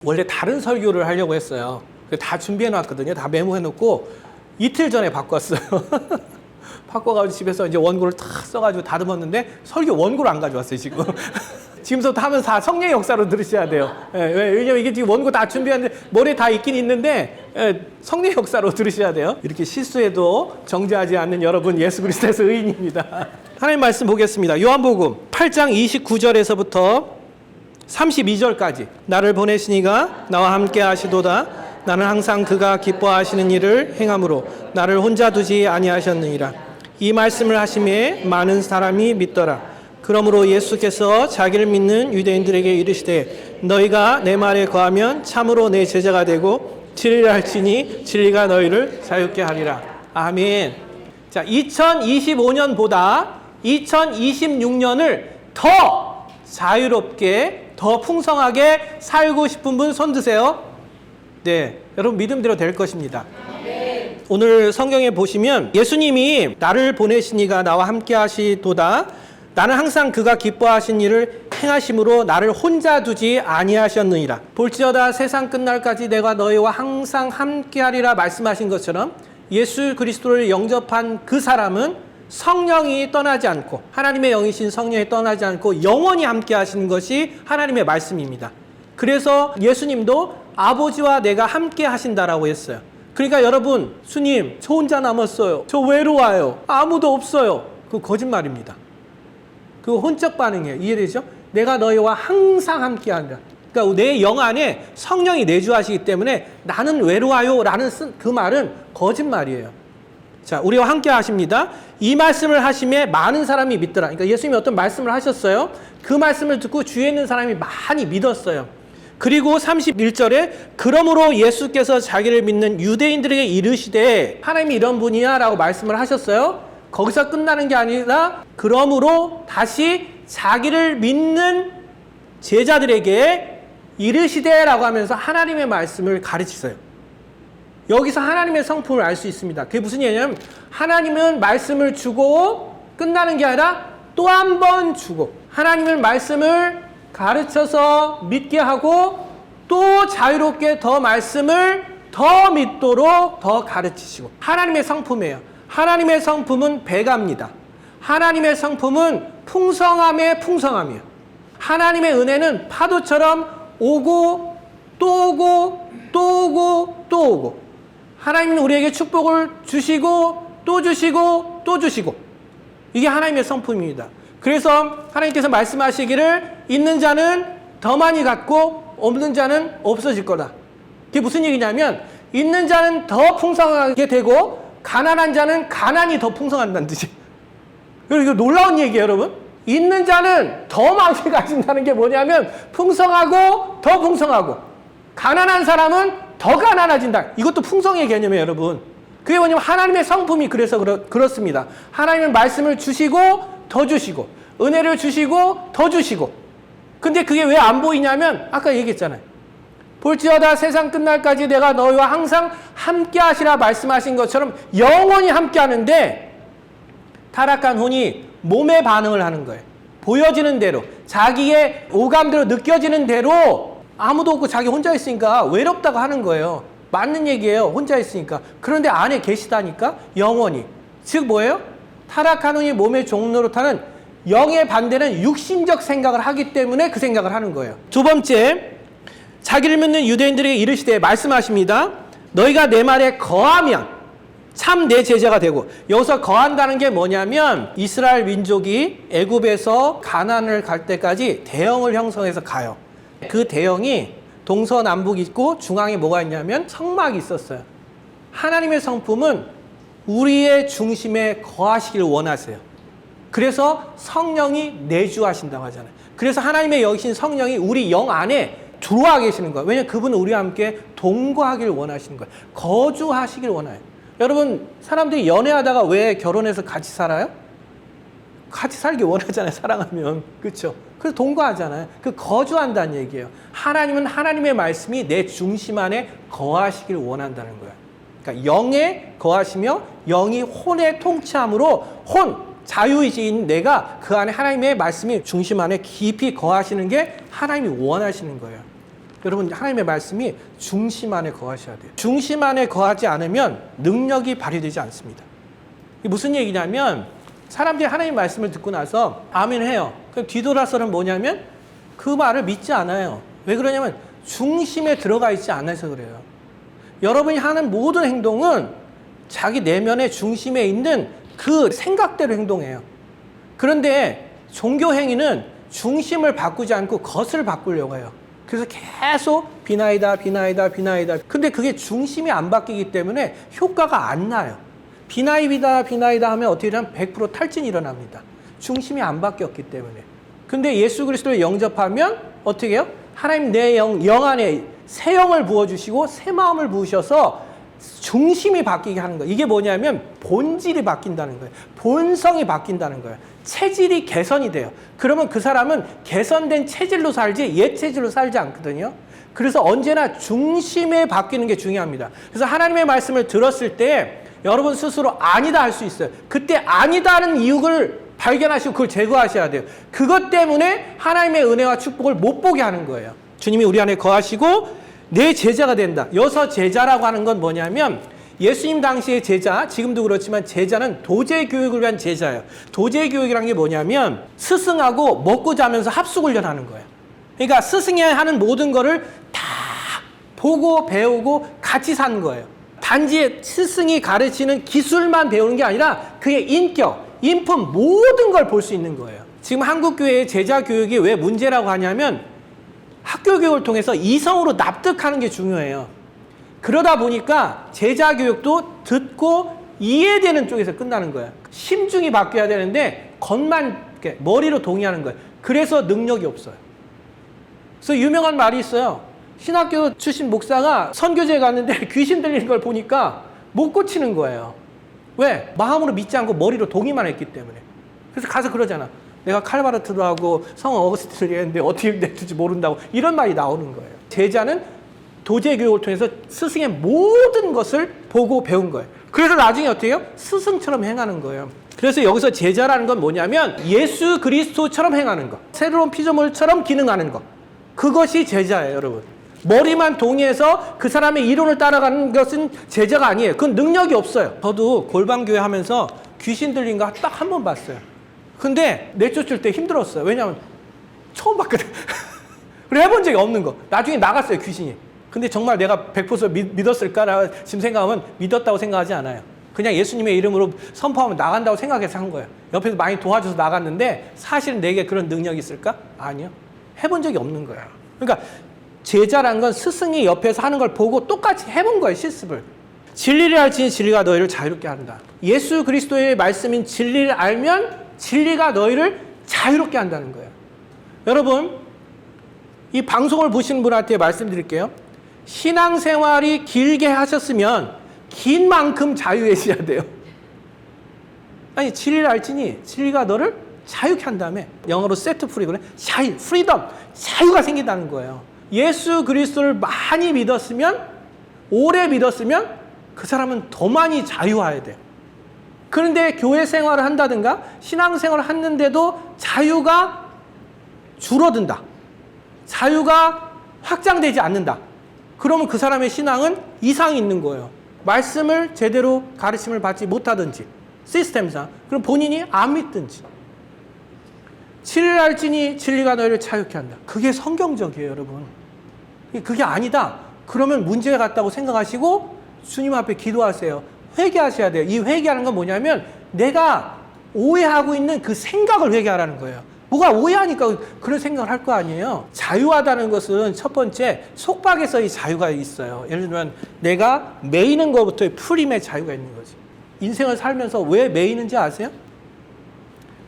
원래 다른 설교를 하려고 했어요. 다 준비해 놨거든요. 다 메모해 놓고 이틀 전에 바꿨어요. 바꿔가지고 집에서 이제 원고를 탁 써가지고 다듬었는데 설교 원고를 안 가져왔어요, 지금. 지금부터 하면 다 성령의 역사로 들으셔야 돼요. 왜냐면 이게 지금 원고 다 준비하는데 머리에 다 있긴 있는데 성령의 역사로 들으셔야 돼요. 이렇게 실수해도 정죄하지 않는 여러분, 예수 그리스도에서 의인입니다. 하나님 말씀 보겠습니다. 요한복음 8장 29절에서부터 32절까지 나를 보내시니가 나와 함께 하시도다. 나는 항상 그가 기뻐하시는 일을 행함으로 나를 혼자 두지 아니하셨느니라. 이 말씀을 하심에 많은 사람이 믿더라. 그러므로 예수께서 자기를 믿는 유대인들에게 이르시되 너희가 내 말에 거하면 참으로 내 제자가 되고 진리를 알지니 진리가 너희를 자유케 하리라. 아멘. 자, 2025년보다 2026년을 더 자유롭게 더 풍성하게 살고 싶은 분 손 드세요. 네, 여러분 믿음대로 될 것입니다. 오늘 성경에 보시면 예수님이 나를 보내시니가 나와 함께 하시도다. 나는 항상 그가 기뻐하신 일을 행하심으로 나를 혼자 두지 아니하셨느니라. 볼지어다 세상 끝날까지 내가 너희와 항상 함께하리라 말씀하신 것처럼 예수 그리스도를 영접한 그 사람은 성령이 떠나지 않고 하나님의 영이신 성령이 떠나지 않고 영원히 함께 하시는 것이 하나님의 말씀입니다. 그래서 예수님도 아버지와 내가 함께 하신다라고 했어요. 그러니까 여러분, 주님 저 혼자 남았어요, 저 외로워요, 아무도 없어요, 그거 거짓말입니다. 그거 혼적 반응이에요. 이해되죠? 내가 너희와 항상 함께 한다. 그러니까 내 영 안에 성령이 내주하시기 때문에 나는 외로워요 라는 그 말은 거짓말이에요. 자, 우리와 함께 하십니다. 이 말씀을 하심에 많은 사람이 믿더라. 그러니까 예수님이 어떤 말씀을 하셨어요. 그 말씀을 듣고 주위에 있는 사람이 많이 믿었어요. 그리고 31절에 그러므로 예수께서 자기를 믿는 유대인들에게 이르시되, 하나님이 이런 분이야 라고 말씀을 하셨어요. 거기서 끝나는 게 아니라 그러므로 다시 자기를 믿는 제자들에게 이르시되 라고 하면서 하나님의 말씀을 가르치세요. 여기서 하나님의 성품을 알 수 있습니다. 그게 무슨 얘기냐면 하나님은 말씀을 주고 끝나는 게 아니라 또 한 번 주고, 하나님은 말씀을 가르쳐서 믿게 하고 또 자유롭게 더 말씀을 더 믿도록 더 가르치시고, 하나님의 성품이에요. 하나님의 성품은 배가입니다. 하나님의 성품은 풍성함의 풍성함이에요. 하나님의 은혜는 파도처럼 오고 또 오고 또 오고 또 오고, 하나님은 우리에게 축복을 주시고 또 주시고 또 주시고, 이게 하나님의 성품입니다. 그래서 하나님께서 말씀하시기를 있는 자는 더 많이 갖고 없는 자는 없어질 거다. 그게 무슨 얘기냐면 있는 자는 더 풍성하게 되고 가난한 자는 가난이 더 풍성한다는 뜻이에요. 이거 놀라운 얘기예요, 여러분. 있는 자는 더 많이 가진다는 게 뭐냐면 풍성하고 더 풍성하고, 가난한 사람은 더 가난해진다. 이것도 풍성의 개념이에요, 여러분. 그게 뭐냐면 하나님의 성품이 그래서 그렇습니다. 하나님은 말씀을 주시고 더 주시고 은혜를 주시고 더 주시고. 근데 그게 왜 안 보이냐면 아까 얘기했잖아요. 볼지어다 세상 끝날까지 내가 너희와 항상 함께 하시라 말씀하신 것처럼 영원히 함께 하는데, 타락한 혼이 몸의 반응을 하는 거예요. 보여지는 대로, 자기의 오감대로 느껴지는 대로, 아무도 없고 자기 혼자 있으니까 외롭다고 하는 거예요. 맞는 얘기예요. 혼자 있으니까. 그런데 안에 계시다니까 영원히. 즉 뭐예요? 타락한 혼이 몸의 종노릇하는 영의 반대는 육신적 생각을 하기 때문에 그 생각을 하는 거예요. 두 번째, 자기를 믿는 유대인들에게 이르시되 말씀하십니다. 너희가 내 말에 거하면 참 내 제자가 되고. 여기서 거한다는 게 뭐냐면 이스라엘 민족이 애굽에서 가나안을 갈 때까지 대형을 형성해서 가요. 그 대형이 동서남북 있고 중앙에 뭐가 있냐면 성막이 있었어요. 하나님의 성품은 우리의 중심에 거하시길 원하세요. 그래서 성령이 내주하신다고 하잖아요. 그래서 하나님의 여기신 성령이 우리 영 안에 들어와 계시는 거예요. 왜냐하면 그분은 우리와 함께 동거하길 원하시는 거예요. 거주하시길 원해요. 여러분, 사람들이 연애하다가 왜 결혼해서 같이 살아요? 같이 살기 원하잖아요, 사랑하면. 그렇죠? 그래서 동거하잖아요. 그 거주한다는 얘기예요. 하나님은 하나님의 말씀이 내 중심 안에 거하시길 원한다는 거예요. 그러니까 영에 거하시며 영이 혼에 통치함으로 혼, 자유의지인 내가 그 안에 하나님의 말씀이 중심 안에 깊이 거하시는 게 하나님이 원하시는 거예요. 여러분, 하나님의 말씀이 중심 안에 거하셔야 돼요. 중심 안에 거하지 않으면 능력이 발휘되지 않습니다. 이게 무슨 얘기냐면 사람들이 하나님 말씀을 듣고 나서 아멘 해요. 그럼 뒤돌아서는 뭐냐면 그 말을 믿지 않아요. 왜 그러냐면 중심에 들어가 있지 않아서 그래요. 여러분이 하는 모든 행동은 자기 내면의 중심에 있는 그 생각대로 행동해요. 그런데 종교 행위는 중심을 바꾸지 않고 것을 바꾸려고 해요. 그래서 계속 비나이다. 근데 그게 중심이 안 바뀌기 때문에 효과가 안 나요. 비나이다 하면 어떻게 되냐면 100% 탈진이 일어납니다. 중심이 안 바뀌었기 때문에. 근데 예수 그리스도를 영접하면 어떻게 해요? 하나님 내 영 안에 새 영을 부어주시고 새 마음을 부으셔서 중심이 바뀌게 하는 거예요. 이게 뭐냐면 본질이 바뀐다는 거예요. 본성이 바뀐다는 거예요. 체질이 개선이 돼요. 그러면 그 사람은 개선된 체질로 살지 옛 체질로 살지 않거든요. 그래서 언제나 중심에 바뀌는 게 중요합니다. 그래서 하나님의 말씀을 들었을 때 여러분 스스로 아니다 할 수 있어요. 그때 아니다는 이유를 발견하시고 그걸 제거하셔야 돼요. 그것 때문에 하나님의 은혜와 축복을 못 보게 하는 거예요. 주님이 우리 안에 거하시고 내 제자가 된다. 여기서 제자라고 하는 건 뭐냐면 예수님 당시의 제자, 지금도 그렇지만 제자는 도제 교육을 위한 제자예요. 도제 교육이라는 게 뭐냐면 스승하고 먹고 자면서 합숙훈련하는 거예요. 그러니까 스승이 하는 모든 거를 다 보고 배우고 같이 사는 거예요. 단지 스승이 가르치는 기술만 배우는 게 아니라 그의 인격, 인품 모든 걸 볼 수 있는 거예요. 지금 한국교회의 제자 교육이 왜 문제라고 하냐면 학교 교육을 통해서 이성으로 납득하는 게 중요해요. 그러다 보니까 제자 교육도 듣고 이해되는 쪽에서 끝나는 거예요. 심중이 바뀌어야 되는데 겉만 머리로 동의하는 거예요. 그래서 능력이 없어요. 그래서 유명한 말이 있어요. 신학교 출신 목사가 선교지에 갔는데 귀신 들리는 걸 보니까 못 고치는 거예요. 왜? 마음으로 믿지 않고 머리로 동의만 했기 때문에. 그래서 가서 그러잖아. 내가 칼바르트도 하고 성 어거스틴을 했는데 어떻게 냅둘지 모른다고. 이런 말이 나오는 거예요. 제자는 도제 교육을 통해서 스승의 모든 것을 보고 배운 거예요. 그래서 나중에 어떻게 해요? 스승처럼 행하는 거예요. 그래서 여기서 제자라는 건 뭐냐면 예수 그리스도처럼 행하는 것. 새로운 피조물처럼 기능하는 것. 그것이 제자예요, 여러분. 머리만 동의해서 그 사람의 이론을 따라가는 것은 제자가 아니에요. 그건 능력이 없어요. 저도 골방교회 하면서 귀신 들린 거 딱 한 번 봤어요. 근데 내쫓을 때 힘들었어요. 왜냐하면 처음 봤거든. 그래 해본 적이 없는 거. 나중에 나갔어요, 귀신이. 근데 정말 내가 100% 믿었을까? 지금 생각하면 믿었다고 생각하지 않아요. 그냥 예수님의 이름으로 선포하면 나간다고 생각해서 한 거예요. 옆에서 많이 도와줘서 나갔는데 사실은 내게 그런 능력이 있을까? 아니요. 해본 적이 없는 거예요. 그러니까 제자라는 건 스승이 옆에서 하는 걸 보고 똑같이 해본 거예요, 실습을. 진리를 알지니 진리가 너희를 자유롭게 한다. 예수 그리스도의 말씀인 진리를 알면 진리가 너희를 자유롭게 한다는 거예요. 여러분, 이 방송을 보시는 분한테 말씀드릴게요. 신앙생활이 길게 하셨으면 긴 만큼 자유해져야 돼요. 아니, 진리를 알지니 진리가 너를 자유케 한다며. 영어로 set free거든요. 자유, freedom, 자유가 생긴다는 거예요. 예수 그리스도를 많이 믿었으면, 오래 믿었으면 그 사람은 더 많이 자유해야 돼요. 그런데 교회 생활을 한다든가 신앙생활을 했는데도 자유가 줄어든다. 자유가 확장되지 않는다. 그러면 그 사람의 신앙은 이상이 있는 거예요. 말씀을 제대로 가르침을 받지 못하든지 시스템상, 그럼 본인이 안 믿든지. 진리를 알지니 진리가 너희를 자유케 한다. 그게 성경적이에요, 여러분. 그게 아니다. 그러면 문제가 같다고 생각하시고 주님 앞에 기도하세요. 회개하셔야 돼요. 이 회개하는 건 뭐냐면 내가 오해하고 있는 그 생각을 회개하라는 거예요. 뭐가 오해하니까 그런 생각을 할 거 아니에요. 자유하다는 것은 첫 번째 속박에서의 자유가 있어요. 예를 들면 내가 매이는 것부터의 풀임의 자유가 있는 거지. 인생을 살면서 왜 매이는지 아세요?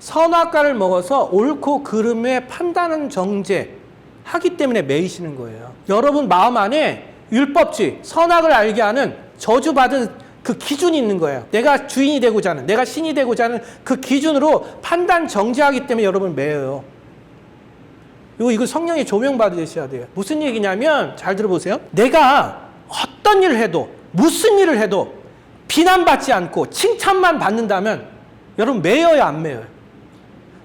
선악과를 먹어서 옳고 그름의 판단은 정죄하기 때문에 매이시는 거예요. 여러분 마음 안에 율법주의, 선악을 알게 하는 저주받은 그 기준이 있는 거예요. 내가 주인이 되고자 하는, 내가 신이 되고자 하는 그 기준으로 판단 정죄하기 때문에 여러분 매여요. 이거 성령의 조명 받으셔야 돼요. 무슨 얘기냐면 잘 들어보세요. 내가 어떤 일을 해도 무슨 일을 해도 비난받지 않고 칭찬만 받는다면 여러분 매여요, 안 매여요?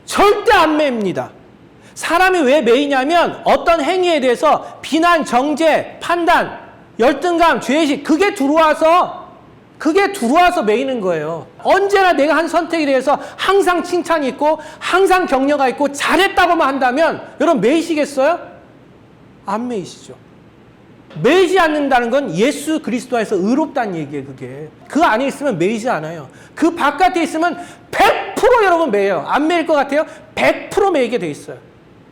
절대 안 맵니다. 사람이 왜 매이냐면 어떤 행위에 대해서 비난, 정죄, 판단, 열등감, 죄의식 그게 들어와서 매이는 거예요. 언제나 내가 한 선택에 대해서 항상 칭찬이 있고 항상 격려가 있고 잘했다고만 한다면 여러분 매이시겠어요? 안 매이시죠. 매이지 않는다는 건 예수 그리스도 안에서 의롭다는 얘기예요. 그게 그 안에 있으면 매이지 않아요. 그 바깥에 있으면 100% 여러분 매여요. 안 매일 것 같아요? 100% 매이게 돼 있어요.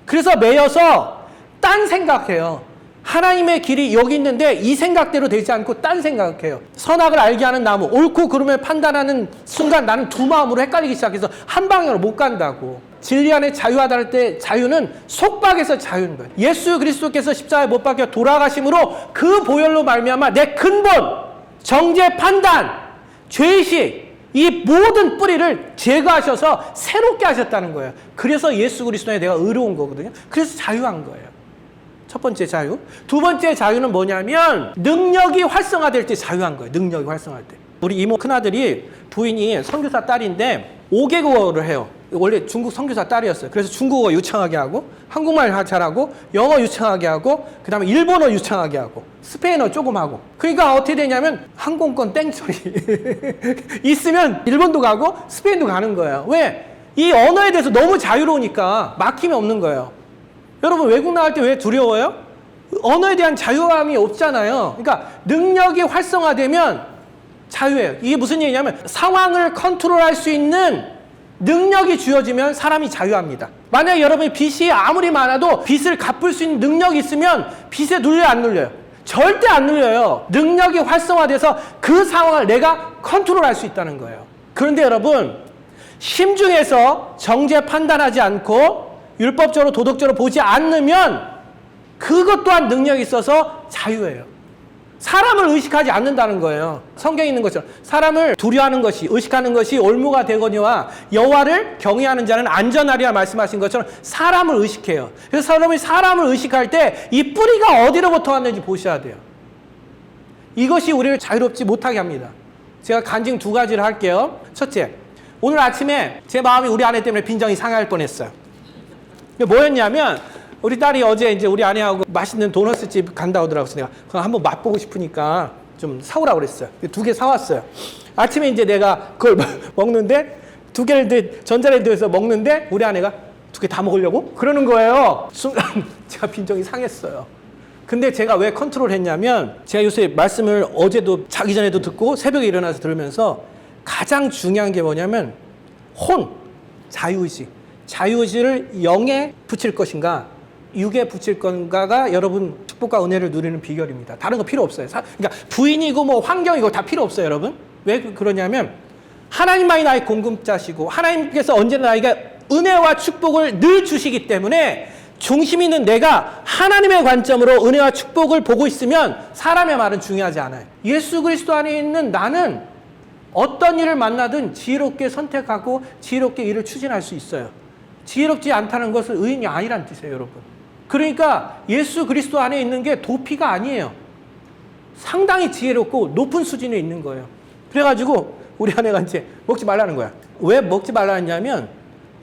그래서 매여서 딴 생각해요. 하나님의 길이 여기 있는데 이 생각대로 되지 않고 딴 생각해요. 선악을 알게 하는 나무, 옳고 그름을 판단하는 순간 나는 두 마음으로 헷갈리기 시작해서 한 방향으로 못 간다고. 진리 안에 자유하다 할 때 자유는 속박에서 자유인 거예요. 예수 그리스도께서 십자가에 못 박혀 돌아가심으로 그 보혈로 말미암아 내 근본, 정죄, 판단, 죄의식 이 모든 뿌리를 제거하셔서 새롭게 하셨다는 거예요. 그래서 예수 그리스도에 내가 의로운 거거든요. 그래서 자유한 거예요. 첫 번째 자유. 두 번째 자유는 뭐냐면 능력이 활성화될 때 자유한 거예요. 능력이 활성화할 때. 우리 이모 큰아들이 부인이 선교사 딸인데 5개국어를 해요. 원래 중국 선교사 딸이었어요. 그래서 중국어 유창하게 하고 한국말 잘하고 영어 유창하게 하고 그 다음에 일본어 유창하게 하고 스페인어 조금 하고 그러니까 어떻게 되냐면 항공권 땡처리 있으면 일본도 가고 스페인도 가는 거예요. 왜? 이 언어에 대해서 너무 자유로우니까 막힘이 없는 거예요. 여러분 외국 나갈 때 왜 두려워요? 언어에 대한 자유함이 없잖아요. 그러니까 능력이 활성화되면 자유예요. 이게 무슨 얘기냐면 상황을 컨트롤할 수 있는 능력이 주어지면 사람이 자유합니다. 만약에 여러분이 빚이 아무리 많아도 빚을 갚을 수 있는 능력이 있으면 빚에 눌려요, 안 눌려요? 절대 안 눌려요. 능력이 활성화돼서 그 상황을 내가 컨트롤할 수 있다는 거예요. 그런데 여러분 심중에서 정죄 판단하지 않고 율법적으로 도덕적으로 보지 않으면 그것 또한 능력이 있어서 자유예요. 사람을 의식하지 않는다는 거예요. 성경에 있는 것처럼 사람을 두려워하는 것이 의식하는 것이 올무가 되거니와 여호와를 경외하는 자는 안전하리라 말씀하신 것처럼 사람을 의식해요. 그래서 사람을 의식할 때 이 뿌리가 어디로부터 왔는지 보셔야 돼요. 이것이 우리를 자유롭지 못하게 합니다. 제가 간증 2가지를 할게요. 첫째, 오늘 아침에 제 마음이 우리 아내 때문에 빈정이 상할 뻔했어요. 뭐였냐면 우리 딸이 어제 이제 우리 아내하고 맛있는 도넛 집 간다 오더라고요. 그래서 내가 그거 한번 맛보고 싶으니까 좀 사오라고 그랬어요. 2개 사왔어요. 아침에 이제 내가 그걸 먹는데 2개를 전자레인지에서 먹는데 우리 아내가 2개 다 먹으려고? 그러는 거예요. 순간 제가 빈정이 상했어요. 근데 제가 왜 컨트롤 했냐면 제가 요새 말씀을 어제도 자기 전에도 듣고 새벽에 일어나서 들으면서 가장 중요한 게 뭐냐면 자유의식. 자유의식을 0에 붙일 것인가 6에 붙일 건가가 여러분 축복과 은혜를 누리는 비결입니다. 다른 거 필요 없어요. 그러니까 부인이고 뭐 환경이고 다 필요 없어요, 여러분. 왜 그러냐면 하나님만이 나의 공급자시고 하나님께서 언제나 나에게 은혜와 축복을 늘 주시기 때문에 중심 있는 내가 하나님의 관점으로 은혜와 축복을 보고 있으면 사람의 말은 중요하지 않아요. 예수 그리스도 안에 있는 나는 어떤 일을 만나든 지혜롭게 선택하고 지혜롭게 일을 추진할 수 있어요. 지혜롭지 않다는 것은 의인이 아니란 뜻이에요, 여러분. 그러니까 예수 그리스도 안에 있는 게 도피가 아니에요. 상당히 지혜롭고 높은 수준에 있는 거예요. 그래가지고 우리 아내가 이제 먹지 말라는 거야. 왜 먹지 말라 했냐면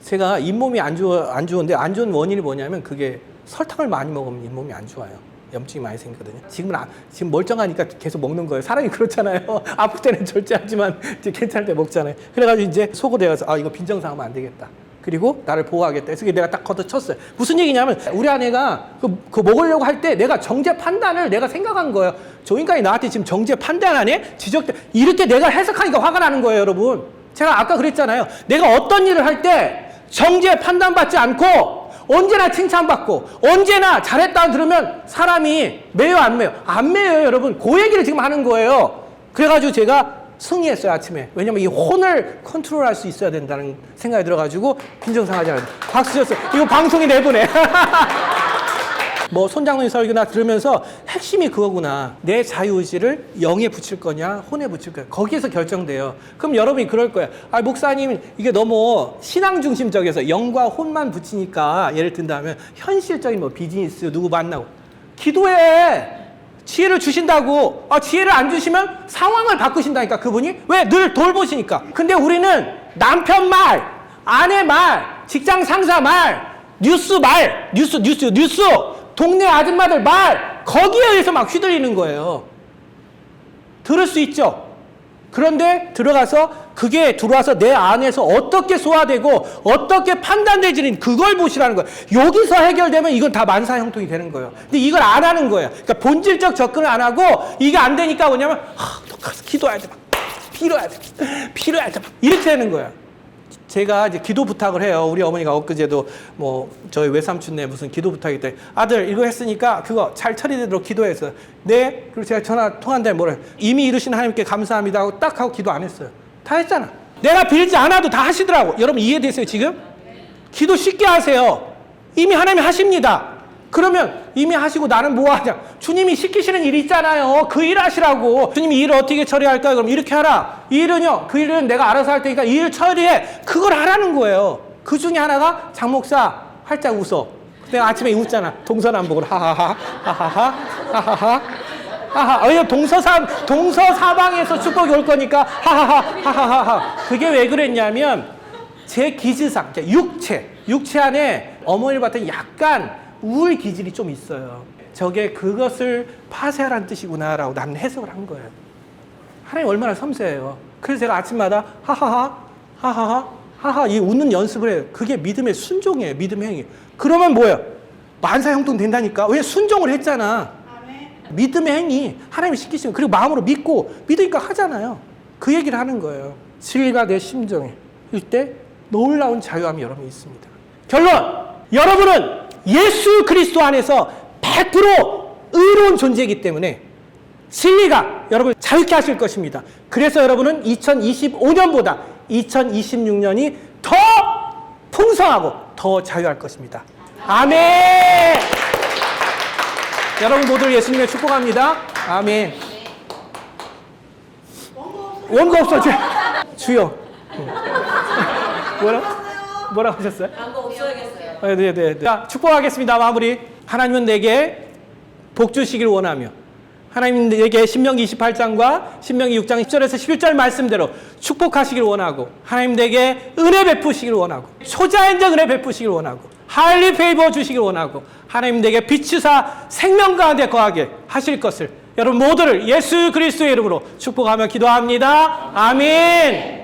제가 잇몸이 안 좋은데 안 좋은 원인이 뭐냐면 그게 설탕을 많이 먹으면 잇몸이 안 좋아요. 염증이 많이 생기거든요. 지금 멀쩡하니까 계속 먹는 거예요. 사람이 그렇잖아요. 아플 때는 절제하지만 이제 괜찮을 때 먹잖아요. 그래가지고 이제 속으로 내가서 이거 빈정상하면 안 되겠다. 그리고 나를 보호하겠다. 그래서 내가 딱 걷어쳤어요. 무슨 얘기냐면 우리 아내가 그 먹으려고 할 때 내가 정죄 판단을 내가 생각한 거예요. 저 인간이 나한테 지금 정죄 판단하네? 지적돼. 이렇게 내가 해석하니까 화가 나는 거예요, 여러분. 제가 아까 그랬잖아요. 내가 어떤 일을 할 때 정죄 판단받지 않고 언제나 칭찬받고 언제나 잘했다 들으면 사람이 매요 안 매요? 안 매요, 여러분. 그 얘기를 지금 하는 거예요. 그래가지고 제가 승리했어요, 아침에. 왜냐면 이 혼을 컨트롤할 수 있어야 된다는 생각이 들어가지고 빈정상하지 않아요. 박수 쳤어요. 이거 방송이 내보내. 뭐 손장로님 설교나 들으면서 핵심이 그거구나. 내 자유의지를 0에 붙일 거냐 혼에 붙일 거냐. 거기에서 결정돼요. 그럼 여러분이 그럴 거예요. 목사님 이게 너무 신앙 중심적이어서 0과 혼만 붙이니까 예를 든다면 현실적인 뭐 비즈니스 누구 만나고 기도해. 지혜를 주신다고. 지혜를 안 주시면 상황을 바꾸신다니까, 그분이. 왜? 늘 돌보시니까. 근데 우리는 남편 말, 아내 말, 직장 상사 말, 뉴스 말, 뉴스, 동네 아줌마들 말, 거기에 의해서 막 휘둘리는 거예요. 들을 수 있죠? 그런데 그게 들어와서 내 안에서 어떻게 소화되고 어떻게 판단되지는 그걸 보시라는 거예요. 여기서 해결되면 이건 다 만사형통이 되는 거예요. 근데 이걸 안 하는 거예요. 그러니까 본질적 접근을 안 하고 이게 안 되니까 뭐냐면 또 가서 기도해야 돼. 막 필요해야 돼. 막 이렇게 되는 거예요. 제가 이제 기도 부탁을 해요. 우리 어머니가 엊그제도 저희 외삼촌네 무슨 기도 부탁이 때 아들 이거 했으니까 그거 잘 처리되도록 기도했어요. 네. 그리고 제가 전화 통화한 다음에 뭐래? 이미 이루신 하나님께 감사합니다 하고 딱 하고 기도 안 했어요. 다 했잖아. 내가 빌지 않아도 다 하시더라고. 여러분 이해되세요 지금? 기도 쉽게 하세요. 이미 하나님이 하십니다. 그러면 이미 하시고 나는 뭐 하냐? 주님이 시키시는 일이 있잖아요. 그 일 하시라고. 주님이 일을 어떻게 처리할까요? 그럼 이렇게 하라. 이 일은요. 그 일은 내가 알아서 할 테니까 이 일 처리해. 그걸 하라는 거예요. 그 중에 하나가 장 목사 활짝 웃어. 내가 아침에 웃잖아. 동서남북으로 하하하 하하하 하하하 하하. 왜냐면 동서사방에서 축복이 올 거니까 하하하 하하하. 그게 왜 그랬냐면 제 기질상 육체 안에 어머니를 봤더니 약간 우울 기질이 좀 있어요. 저게 그것을 파쇄하라는 뜻이구나라고 나는 해석을 한 거예요. 하나님 얼마나 섬세해요. 그래서 제가 아침마다 하하하 이 웃는 연습을 해요. 그게 믿음의 순종이에요. 믿음의 행위. 그러면 뭐예요? 만사형통 된다니까. 왜 순종을 했잖아. 믿음의 행위 하나님이 시키시면 그리고 마음으로 믿으니까 하잖아요. 그 얘기를 하는 거예요. 진리가 내 심정에 이때 놀라운 자유함이 여러분이 있습니다. 결론! 여러분은 예수 그리스도 안에서 100% 의로운 존재이기 때문에 진리가 여러분을 자유케 하실 것입니다. 그래서 여러분은 2025년보다 2026년이 더 풍성하고 더 자유할 것입니다. 아멘! 여러분 모두를 예수님의 축복합니다. 아멘. 원고 없어. 주여. 뭐라고 하셨어요? 광고 없어야겠어요. 네. 자, 축복하겠습니다. 마무리. 하나님은 내게 복 주시길 원하며 하나님 내게 신명기 28장과 신명기 6장 10절에서 11절 말씀대로 축복하시길 원하고 하나님 내게 은혜 베푸시길 원하고 초자연적 은혜 베푸시길 원하고 하일리 페이버 주시길 원하고 하나님 내게 비추사 생명 가운데 거하게 하실 것을 여러분 모두를 예수 그리스도의 이름으로 축복하며 기도합니다. 아멘.